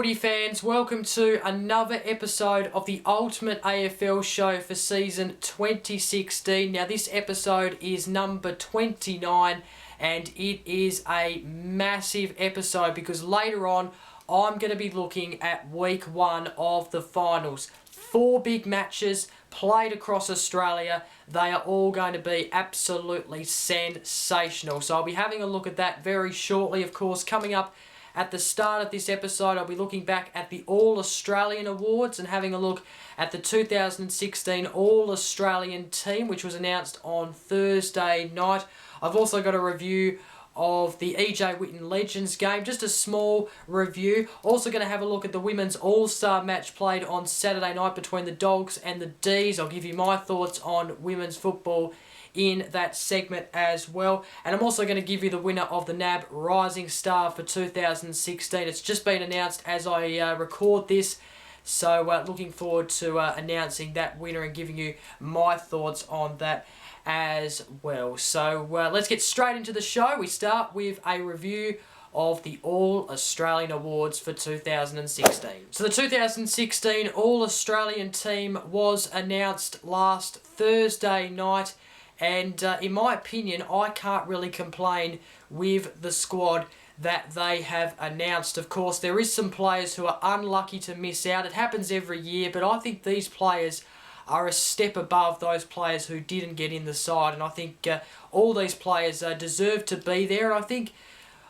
footy fans, welcome to another episode of the Ultimate AFL show for season 2016. Now this episode is number 29 and it is a massive episode because later on I'm going to be looking at week 1 of the finals. 4 big matches played across Australia. They are all going to be absolutely sensational. So I'll be having a look at that very shortly. Of course, coming up at the start of this episode, I'll be looking back at the All-Australian Awards and having a look at the 2016 All-Australian team, which was announced on Thursday night. I've also got a review of the Whitten Legends Game, just a small review. Also going to have a look at the Women's All-Star match played on Saturday night between the Dogs and the D's. I'll give you my thoughts on women's football in that segment as well. And I'm also going to give you the winner of the NAB Rising Star for 2016. It's just been announced as I record this. So looking forward to announcing that winner and giving you my thoughts on that as well. So let's get straight into the show. We start with a review of the All-Australian Awards for 2016. So the 2016 All-Australian team was announced last Thursday night, and in my opinion, I can't really complain with the squad that they have announced. Of course, there is some players who are unlucky to miss out. It happens every year, but I think these players are a step above those players who didn't get in the side, and I think all these players deserve to be there. I think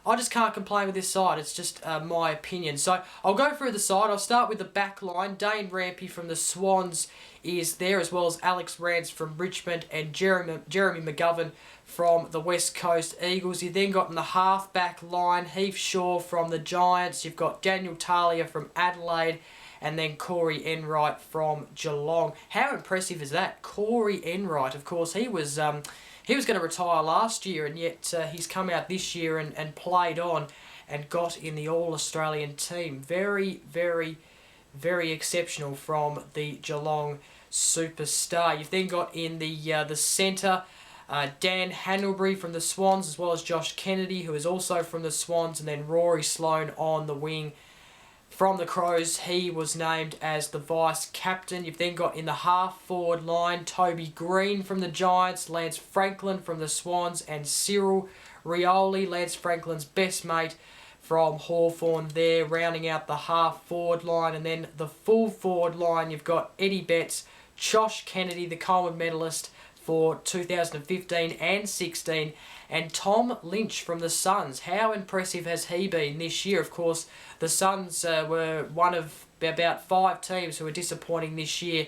I just can't complain with this side. It's just my opinion. So I'll go through the side. I'll start with the back line. Dane Rampy from the Swans is there, as well as Alex Rance from Richmond and Jeremy McGovern from the West Coast Eagles. You then got in the half-back line, Heath Shaw from the Giants. You've got Daniel Talia from Adelaide, and then Corey Enright from Geelong. How impressive is that? Corey Enright, of course, he was going to retire last year, and yet he's come out this year and played on and got in the All-Australian team. Very, very, very exceptional from the Geelong superstar. You've then got in the centre Dan Handlebury from the Swans, as well as Josh Kennedy, who is also from the Swans, and then Rory Sloane on the wing. From the Crows, he was named as the vice-captain. You've then got in the half-forward line, Toby Green from the Giants, Lance Franklin from the Swans, and Cyril Rioli, Lance Franklin's best mate from Hawthorn there, rounding out the half-forward line. And then the full-forward line, you've got Eddie Betts, Josh Kennedy, the Coleman medalist for 2015 and 16, and Tom Lynch from the Suns. How impressive has he been this year? Of course, the Suns were one of about 5 teams who were disappointing this year,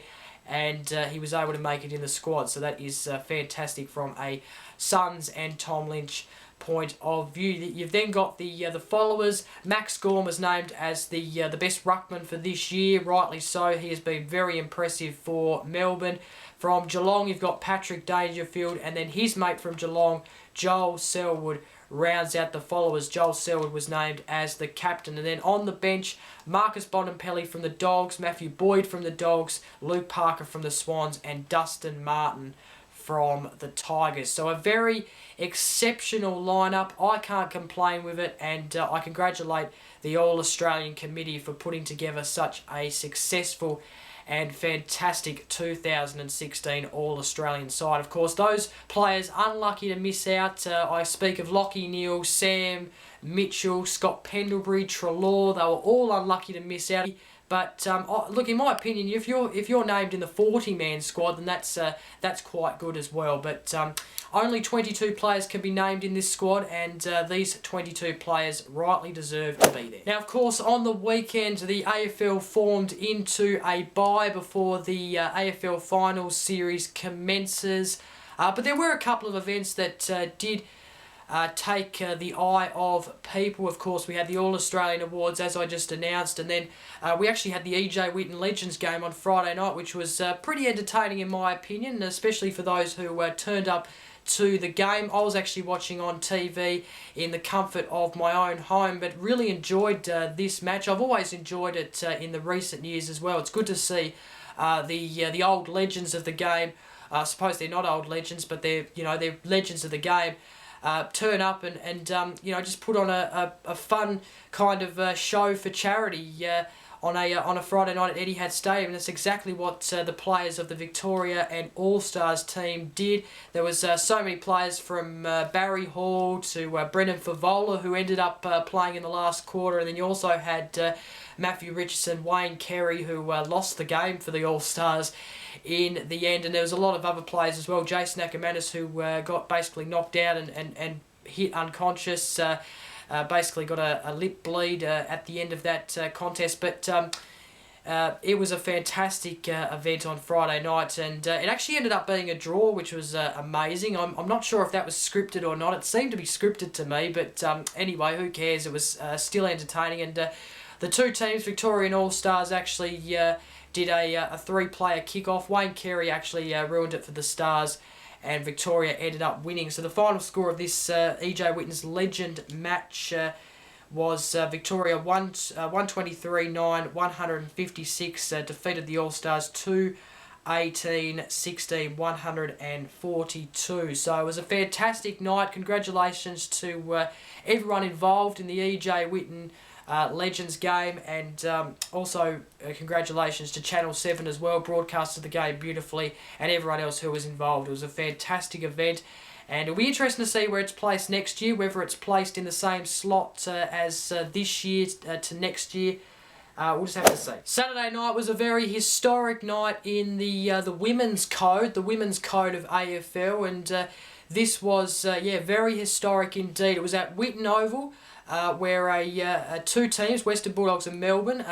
and he was able to make it in the squad. So that is fantastic from a Suns and Tom Lynch point of view. You've then got the followers. Max Gorm was named as the best ruckman for this year, rightly so. He has been very impressive for Melbourne. From Geelong, you've got Patrick Dangerfield, and then his mate from Geelong, Joel Selwood, rounds out the followers. Joel Selwood was named as the captain. And then on the bench, Marcus Bontempelli from the Dogs, Matthew Boyd from the Dogs, Luke Parker from the Swans, and Dustin Martin from the Tigers. So a very exceptional lineup. I can't complain with it, and I congratulate the All-Australian Committee for putting together such a successful and fantastic 2016 All-Australian side. Of course, those players unlucky to miss out. I speak of Lockie Neal, Sam Mitchell, Scott Pendlebury, Treloar. They were all unlucky to miss out. But look, in my opinion, if you're named in the 40-man squad, then that's quite good as well. But only 22 players can be named in this squad, and these 22 players rightly deserve to be there. Now, of course, on the weekend, the AFL formed into a bye before the AFL Finals series commences. But there were a couple of events that did take the eye of people. Of course, we had the All-Australian Awards, as I just announced, and then we actually had the Whitten Legends Game on Friday night, which was pretty entertaining in my opinion, especially for those who turned up to the game. I was actually watching on TV in the comfort of my own home, but really enjoyed this match. I've always enjoyed it in the recent years as well. It's good to see the old legends of the game. I suppose they're not old legends, but they're legends of the game. turn up and you know, just put on a fun kind of show for charity on a Friday night at Etihad Stadium. And that's exactly what the players of the Victoria and All-Stars team did. There was so many players from Barry Hall to Brendan Favola, who ended up playing in the last quarter, and then you also had Matthew Richardson, Wayne Carey, who lost the game for the All-Stars in the end, and there was a lot of other players as well. Jason Ackermanis, who got basically knocked out and hit unconscious, basically got a lip bleed at the end of that contest, but it was a fantastic event on Friday night, and it actually ended up being a draw, which was amazing. I'm not sure if that was scripted or not. It seemed to be scripted to me, but anyway, who cares? It was still entertaining, and the two teams, Victoria and All-Stars, actually did a three-player kickoff. Wayne Carey actually ruined it for the Stars, and Victoria ended up winning. So the final score of this EJ Whitten's Legend match was Victoria 123-9, 156, defeated the All-Stars 2-18-16, 142. So it was a fantastic night. Congratulations to everyone involved in the EJ Whitten Legends game, and also congratulations to Channel 7 as well, broadcasted the game beautifully, and everyone else who was involved. It was a fantastic event, and it'll be interesting to see where it's placed next year, whether it's placed in the same slot as this year to next year. We'll just have to see. Saturday night was a very historic night in the women's code, of AFL, and this was very historic indeed. It was at Whitten Oval, where two teams, Western Bulldogs and Melbourne,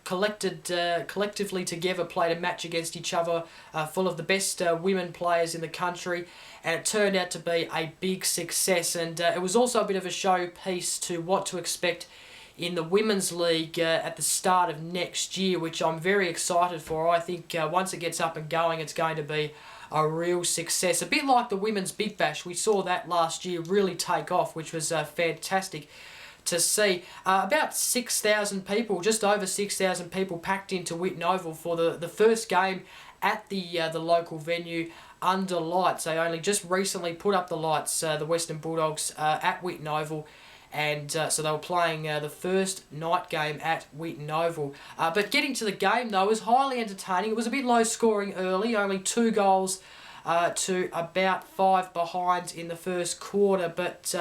collectively together played a match against each other, full of the best women players in the country, and it turned out to be a big success. And it was also a bit of a showpiece to what to expect in the Women's League at the start of next year, which I'm very excited for. I think once it gets up and going, it's going to be a real success. A bit like the Women's Big Bash. We saw that last year really take off, which was fantastic to see. About 6,000 people, just over 6,000 people packed into Whitten Oval for the first game at the local venue under lights. They only just recently put up the lights, the Western Bulldogs, at Whitten Oval, and so they were playing the first night game at Whitten Oval. But getting to the game, though, was highly entertaining. It was a bit low scoring early, only 2 goals to about 5 behind in the first quarter, but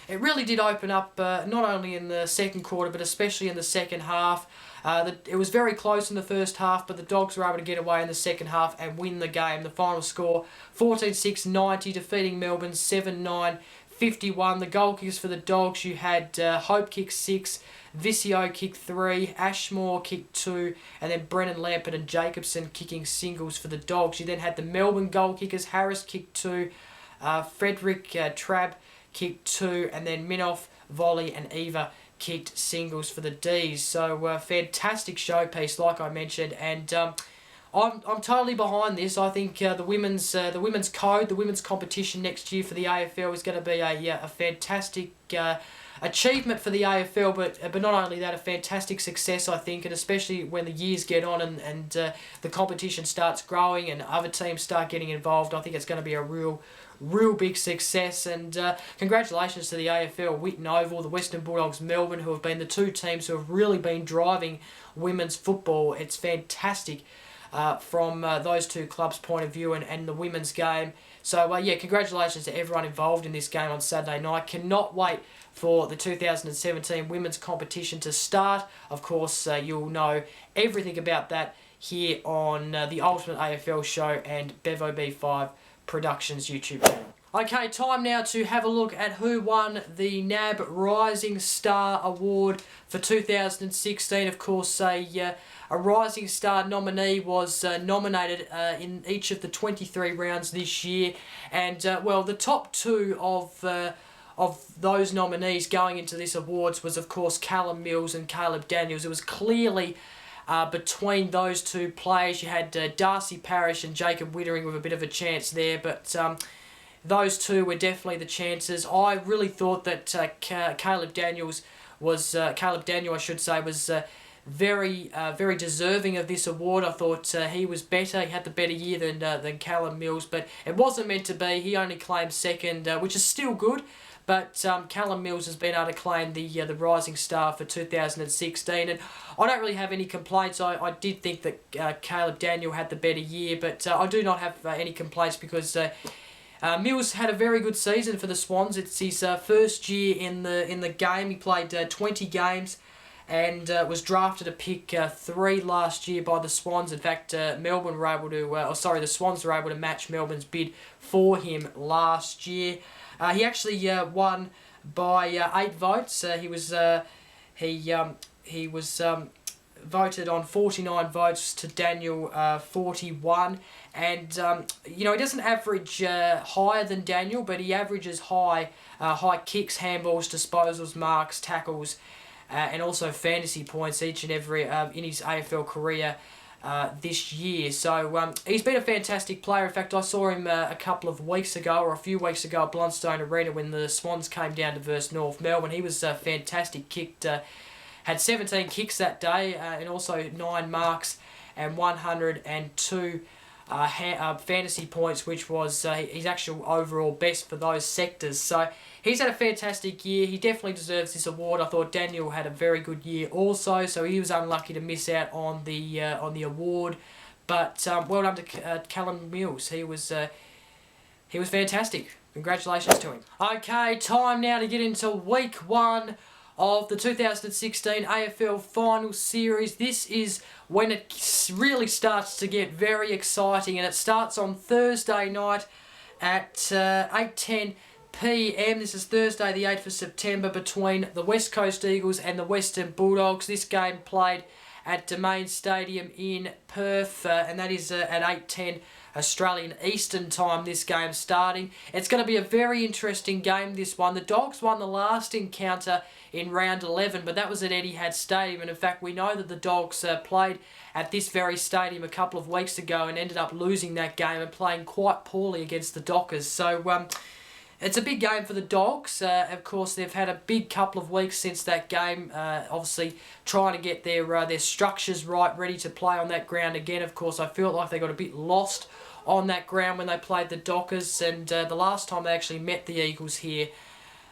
it really did open up not only in the second quarter but especially in the second half. It was very close in the first half, but the Dogs were able to get away in the second half and win the game. The final score 14-6-90, defeating Melbourne 7-9-51. The goal kickers for the Dogs, you had Hope kick 6, Visio kick 3, Ashmore kick 2, and then Brennan Lampert and Jacobson kicking singles for the Dogs. You then had the Melbourne goal kickers, Harris kick 2, Frederick Trabb kick 2, and then Minoff, Volley and Eva kicked singles for the D's. So fantastic showpiece, like I mentioned, and I'm totally behind this. I think the women's code, the women's competition next year for the AFL is going to be a fantastic achievement for the AFL, but not only that, a fantastic success, I think, and especially when the years get on and the competition starts growing and other teams start getting involved. I think it's going to be a real big success, and congratulations to the AFL, Whitten Oval, the Western Bulldogs, Melbourne, who have been the two teams who have really been driving women's football. It's fantastic from those two clubs' point of view and the women's game. So yeah, congratulations to everyone involved in this game on Saturday night. Cannot wait for the 2017 women's competition to start. Of course, you'll know everything about that here on the Ultimate AFL Show and Bevob5 Productions YouTube channel. Okay, time now to have a look at who won the NAB Rising Star Award for 2016. Of course, a Rising Star nominee was nominated in each of the 23 rounds this year, and well, the top two of those nominees going into this awards was, of course, Callum Mills and Caleb Daniels. It was clearly between those two players. You had Darcy Parish and Jacob Wittering with a bit of a chance there, but those two were definitely the chances. I really thought that Caleb Daniel, I should say, was very deserving of this award. I thought he was better. He had the better year than Callum Mills, but it wasn't meant to be. He only claimed second, which is still good. But Callum Mills has been able to claim the Rising Star for 2016, and I don't really have any complaints. I did think that Caleb Daniel had the better year, but I do not have any complaints because Mills had a very good season for the Swans. It's his first year in the game. He played 20 games and was drafted a pick 3 last year by the Swans. In fact, the Swans were able to match Melbourne's bid for him last year. He actually won by 8 votes. He was voted on 49 votes to Daniel 41, and he doesn't average higher than Daniel, but he averages high kicks, handballs, disposals, marks, tackles, and also fantasy points each and every in his AFL career this year. So he's been a fantastic player. In fact, I saw him a few weeks ago at Blundstone Arena when the Swans came down to versus North Melbourne. He was fantastic. Had 17 kicks that day, and also 9 marks and 102 fantasy points, which was his actual overall best for those sectors. So he's had a fantastic year. He definitely deserves this award. I thought Daniel had a very good year also, so he was unlucky to miss out on the award. But well done to Callum Mills. He was fantastic. Congratulations to him. Okay, time now to get into week 1 of the 2016 AFL Final Series. This is when it really starts to get very exciting, and it starts on Thursday night at 8:10 p.m. This is Thursday the 8th of September between the West Coast Eagles and the Western Bulldogs. This game played at Domain Stadium in Perth, and that is at 8:10 Australian Eastern Time, this game starting. It's going to be a very interesting game, this one. The Dogs won the last encounter in round 11, but that was at Etihad Stadium, and in fact we know that the Dogs played at this very stadium a couple of weeks ago and ended up losing that game and playing quite poorly against the Dockers. So it's a big game for the Dogs. Of course, they've had a big couple of weeks since that game, obviously trying to get their structures right, ready to play on that ground again. Of course, I felt like they got a bit lost on that ground when they played the Dockers, and the last time they actually met the Eagles here,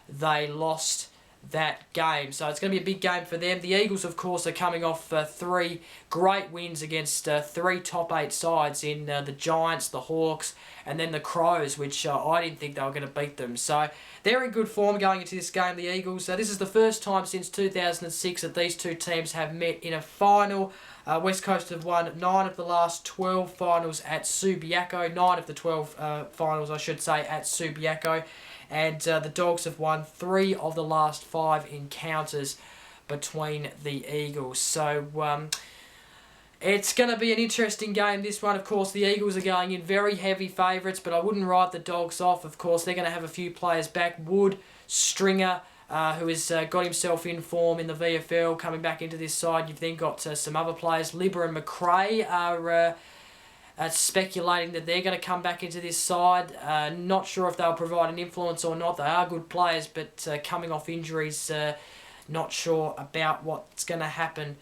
they lost that game. So it's going to be a big game for them. The Eagles, of course, are coming off 3 great wins against 3 top 8 sides in the Giants, the Hawks, and then the Crows, which I didn't think they were going to beat them. So they're in good form going into this game, the Eagles. This is the first time since 2006 that these two teams have met in a final. West Coast have won 9 of the last 12 finals at Subiaco. 9 of the 12 finals, I should say, at Subiaco. And the Dogs have won 3 of the last 5 encounters between the Eagles. So it's going to be an interesting game, this one. Of course, the Eagles are going in very heavy favourites, but I wouldn't write the Dogs off. Of course, they're going to have a few players back. Wood, Stringer, who has got himself in form in the VFL, coming back into this side. You've then got some other players. Libba and McRae are speculating that they're going to come back into this side. Not sure if they'll provide an influence or not. They are good players, but coming off injuries, not sure about what's going to happen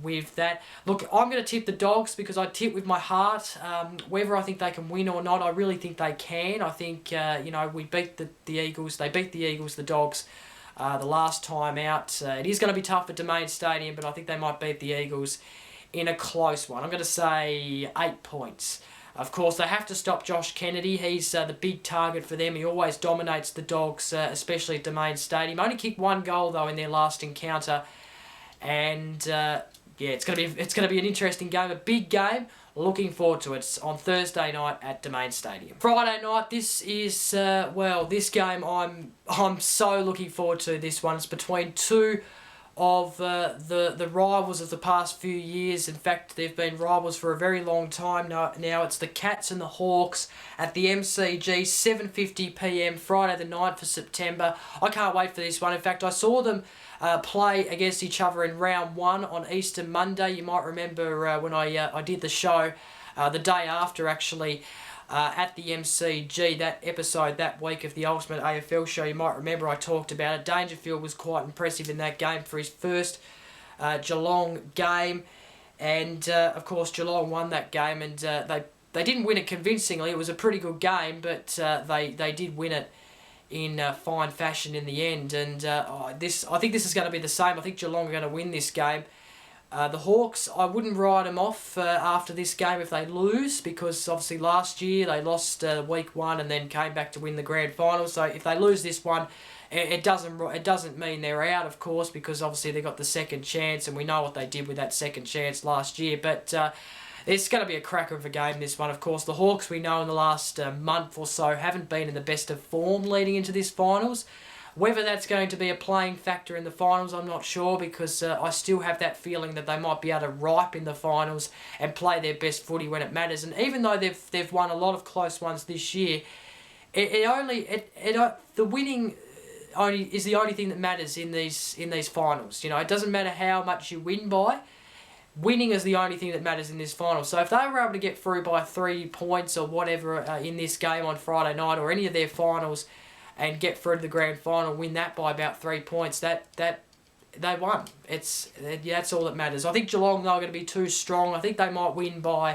with that. Look, I'm going to tip the Dogs because I tip with my heart. Whether I think they can win or not, I really think they can. I think, we beat the Eagles. They beat the Eagles, the Dogs, the last time out. It is going to be tough at Domain Stadium, but I think they might beat the Eagles in a close one. I'm going to say 8 points. Of course, they have to stop Josh Kennedy. He's the big target for them. He always dominates the Dogs, especially at Domain Stadium. Only kicked 1 goal though in their last encounter, and it's going to be an interesting game, a big game. Looking forward to it. It's on Thursday night at Domain Stadium. Friday night, this is this game I'm so looking forward to. This one, it's between 2 of the rivals of the past few years. In fact, they've been rivals for a very long time now. It's the Cats and the Hawks at the MCG, 7:50 p.m, Friday the 9th of September. I can't wait for this one. In fact, I saw them play against each other in round 1 on Easter Monday. You might remember when I did the show the day after, actually, at the MCG, that episode that week of the Ultimate AFL show. You might remember I talked about it. Dangerfield was quite impressive in that game for his first Geelong game, and of course Geelong won that game, and they didn't win it convincingly. It was a pretty good game, but they did win it in fine fashion in the end. And I think this is going to be the same. I think Geelong are going to win this game. The Hawks, I wouldn't write them off after this game if they lose, because obviously last year they lost week 1 and then came back to win the grand final. So if they lose this one, it doesn't mean they're out, of course, because obviously they got the second chance, and we know what they did with that second chance last year. But it's going to be a cracker of a game, this one. Of course, the Hawks, we know in the last month or so, haven't been in the best of form leading into this finals. Whether that's going to be a playing factor in the finals, I'm not sure, because I still have that feeling that they might be able to ripe in the finals and play their best footy when it matters. And even though they've won a lot of close ones this year, the winning is the only thing that matters in these finals. You know, it doesn't matter how much you win by. Winning is the only thing that matters in this final. So if they were able to get through by 3 points or whatever in this game on Friday night, or any of their finals, and get through to the grand final, win that by about 3 points, that they won. That's all that matters. I think Geelong, though, are going to be too strong. I think they might win by,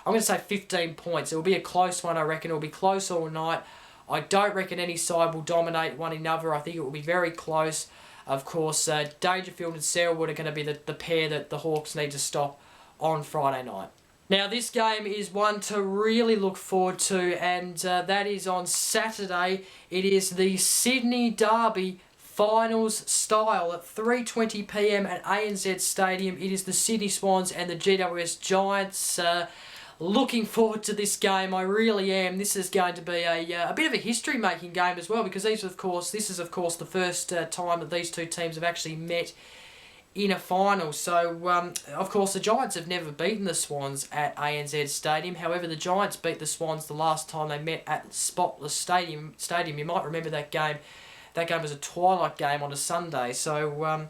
I'm going to say 15 points. It will be a close one, I reckon. It will be close all night. I don't reckon any side will dominate one another. I think it will be very close. Of course, Dangerfield and Selwood are going to be the pair that the Hawks need to stop on Friday night. Now, this game is one to really look forward to, and that is on Saturday. It is the Sydney Derby finals style at 3:20 p.m. at ANZ Stadium. It is the Sydney Swans and the GWS Giants. Looking forward to this game, I really am. This is going to be a bit of a history-making game as well, because this is of course the first time that these two teams have actually met in a final. So, of course, the Giants have never beaten the Swans at ANZ Stadium. However, the Giants beat the Swans the last time they met at Spotless Stadium. You might remember that game. That game was a twilight game on a Sunday. So,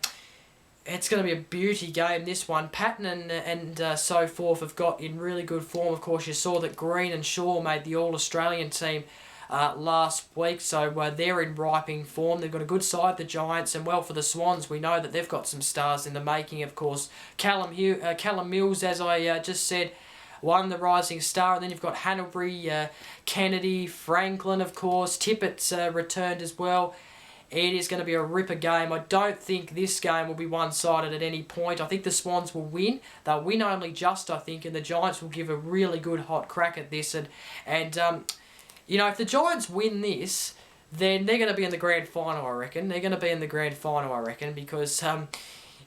it's going to be a beauty game, this one. Patton and so forth have got in really good form. Of course, you saw that Green and Shaw made the All-Australian team last week, so they're in ripening form. They've got a good side, the Giants, and well, for the Swans, we know that they've got some stars in the making. Of course, Callum Mills, as I just said, won the Rising Star, and then you've got Hanbury, Kennedy, Franklin, of course. Tippett's returned as well. It is going to be a ripper game. I don't think this game will be one-sided at any point. I think the Swans will win. They'll win only just, I think, and the Giants will give a really good hot crack at this. And you know, if the Giants win this, then they're going to be in the grand final, I reckon. They're going to be in the grand final, I reckon, because,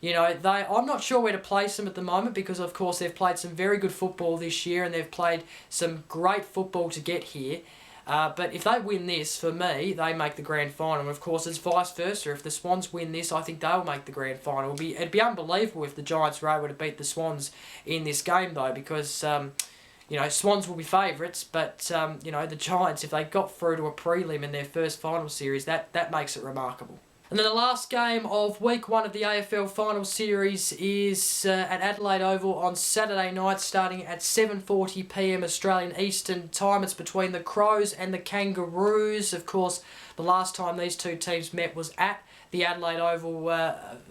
you know, I'm not sure where to place them at the moment, because, of course, they've played some very good football this year, and they've played some great football to get here. But if they win this, for me, they make the grand final. And, of course, it's vice versa. If the Swans win this, I think they'll make the grand final. It'd be unbelievable if the Giants were able to beat the Swans in this game, though, because you know, Swans will be favourites, but, you know, the Giants, if they got through to a prelim in their first final series, that makes it remarkable. And then the last game of week 1 of the AFL final series is at Adelaide Oval on Saturday night, starting at 7:40 p.m. Australian Eastern Time. It's between the Crows and the Kangaroos. Of course, the last time these two teams met was at the Adelaide Oval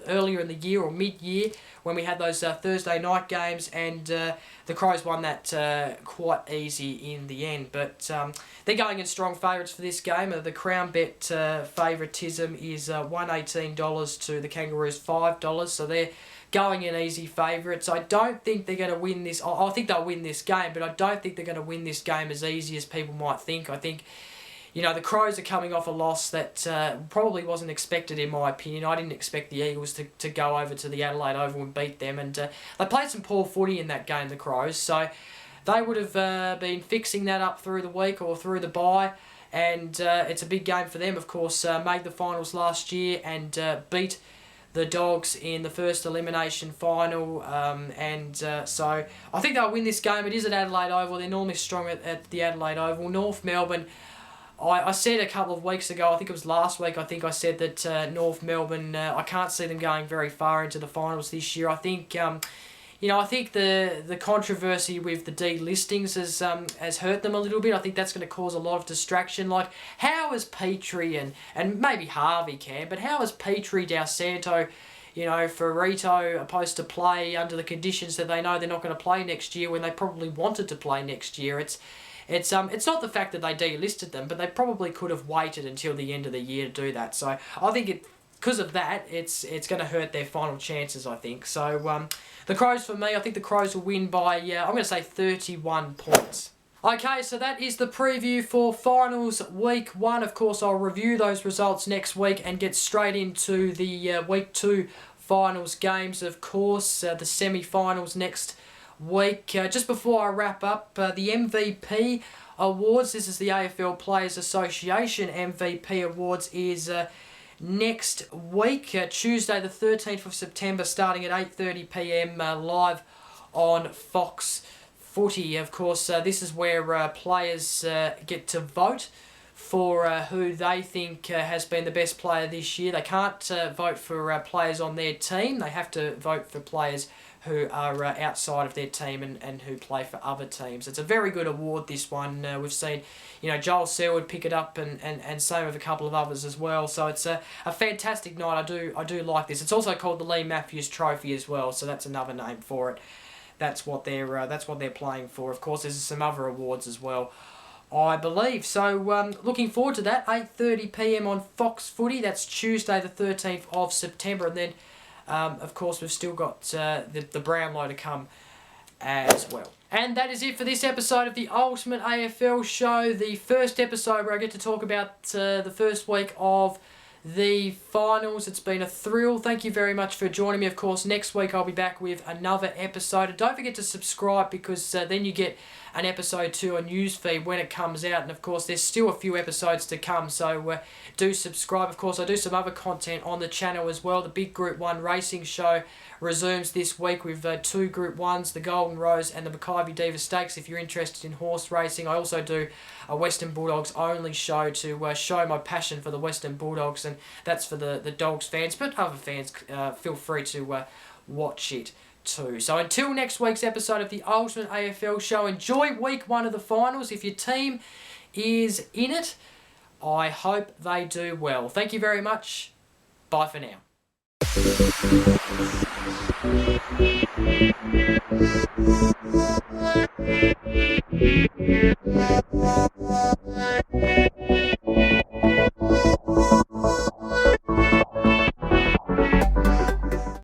earlier in the year, or mid-year, when we had those Thursday night games, and the Crows won that quite easy in the end. But they're going in strong favourites for this game. The Crown Bet favouritism is $118 to the Kangaroos $5, so they're going in easy favourites. I don't think they're going to win this. I think they'll win this game, but I don't think they're going to win this game as easy as people might think. I think, you know, the Crows are coming off a loss that probably wasn't expected, in my opinion. I didn't expect the Eagles to go over to the Adelaide Oval and beat them. And they played some poor footy in that game, the Crows. So they would have been fixing that up through the week or through the bye. And it's a big game for them, of course. Made the finals last year and beat the Dogs in the first elimination final. So I think they'll win this game. It is at Adelaide Oval. They're normally strong at the Adelaide Oval. North Melbourne, I said a couple of weeks ago, I think it was last week, I think I said that North Melbourne, I can't see them going very far into the finals this year. I think, you know, I think the controversy with the delistings has hurt them a little bit. I think that's going to cause a lot of distraction. Like, how is Petrie and maybe Harvey can, but how is Petrie, Dal Santo, for Rito opposed to play under the conditions that they know they're not going to play next year when they probably wanted to play next year. It's not the fact that they delisted them, but they probably could have waited until the end of the year to do that. So I think because of that, it's going to hurt their final chances, I think. So the Crows, for me, I think the Crows will win by, I'm going to say 31 points. Okay, so that is the preview for Finals Week 1. Of course, I'll review those results next week and get straight into the Week 2 Finals games. Of course, the semi-finals next week. Just before I wrap up, the MVP Awards, this is the AFL Players Association MVP Awards, is next week, Tuesday the 13th of September, starting at 8:30 p.m. Live on Fox Footy. Of course, this is where players get to vote for who they think has been the best player this year. They can't vote for players on their team. They have to vote for players who are outside of their team and who play for other teams. It's a very good award, this one. We've seen, Joel Selwood pick it up and so have a couple of others as well. So it's a fantastic night. I do like this. It's also called the Lee Matthews Trophy as well, so that's another name for it. That's what they're playing for. Of course, there's some other awards as well, I believe. So looking forward to that. 8:30 p.m. on Fox Footy. That's Tuesday the 13th of September. And then, of course, we've still got the Brownlow to come as well. And that is it for this episode of the Ultimate AFL Show. The first episode where I get to talk about the first week of the finals. It's been a thrill. Thank you very much for joining me. Of course, next week I'll be back with another episode. And don't forget to subscribe, because then you get an episode 2 on newsfeed when it comes out. And of course, there's still a few episodes to come, so do subscribe. Of course, I do some other content on the channel as well. The big Group 1 racing show resumes this week with 2 Group 1s, the Golden Rose and the Mackay Diva Stakes, if you're interested in horse racing. I also do a Western Bulldogs only show to show my passion for the Western Bulldogs, and that's for the Dogs fans, but other fans feel free to watch it too. So until next week's episode of the Ultimate AFL Show, enjoy Week 1 of the finals. If your team is in it, I hope they do well. Thank you very much. Bye for now.